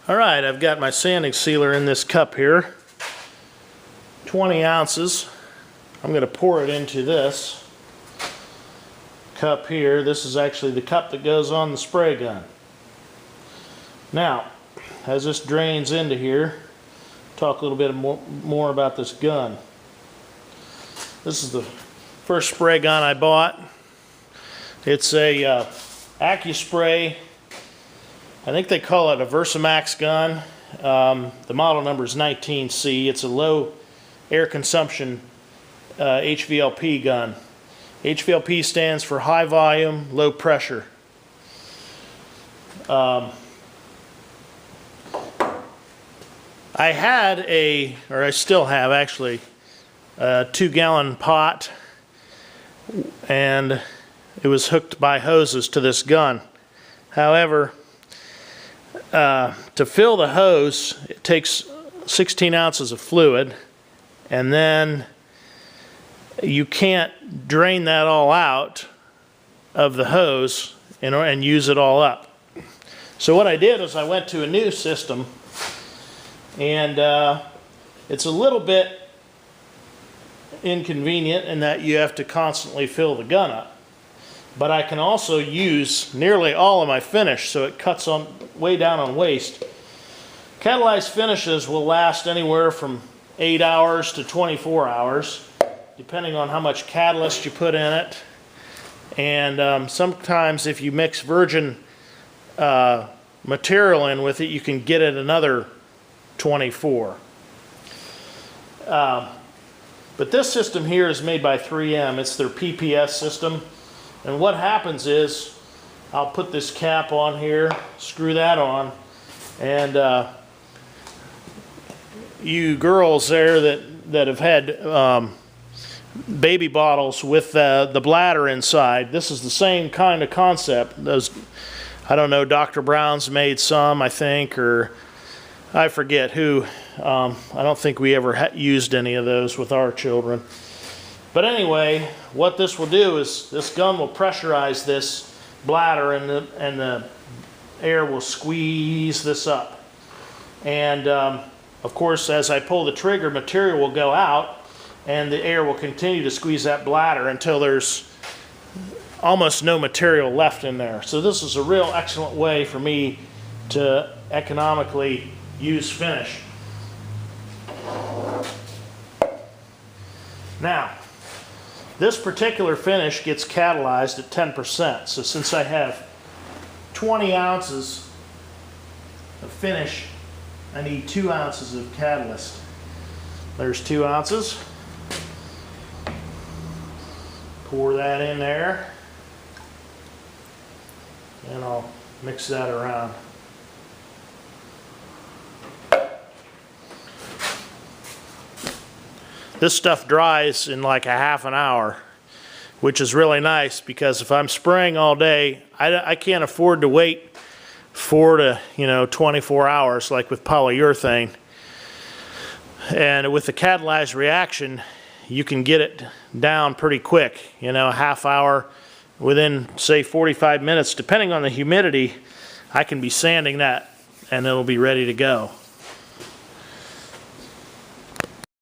All right, I've got my sanding sealer in this cup here, 20 ounces. I'm going to pour it into this cup here. This is actually the cup that goes on the spray gun. Now, as this drains into here, talk a little bit more about this gun. This is the first spray gun I bought. It's a AccuSpray. I think they call it a Versamax gun. The model number is 19C. It's a low air consumption HVLP gun. HVLP stands for high volume, low pressure. I had or I still have actually, a 2-gallon pot, and it was hooked by hoses to this gun. However, to fill the hose, it takes 16 ounces of fluid, and then you can't drain that all out of the hose and use it all up. So what I did is I went to a new system, and it's a little bit inconvenient in that you have to constantly fill the gun up. But I can also use nearly all of my finish, so it cuts way down on waste. Catalyzed finishes will last anywhere from 8 hours to 24 hours, depending on how much catalyst you put in it. And sometimes if you mix virgin material in with it, you can get it another 24. But this system here is made by 3M. It's their PPS system. And what happens is, I'll put this cap on here, screw that on, and you girls there that have had baby bottles with the bladder inside, this is the same kind of concept. Those, I don't know, Dr. Brown's made some, I think, or I forget who. I don't think we ever used any of those with our children. But anyway, what this will do is this gun will pressurize this bladder, and the air will squeeze this up. And of course, as I pull the trigger, material will go out, and the air will continue to squeeze that bladder until there's almost no material left in there. So this is a real excellent way for me to economically use finish. Now, this particular finish gets catalyzed at 10%. So since I have 20 ounces of finish, I need 2 ounces of catalyst. There's 2 ounces. Pour that in there, and I'll mix that around. This stuff dries in like a half an hour, which is really nice, because if I'm spraying all day, I can't afford to wait 4 to 24 hours like with polyurethane. And with the catalyzed reaction, you can get it down pretty quick, a half hour, within say 45 minutes, depending on the humidity. I can be sanding that and it'll be ready to go.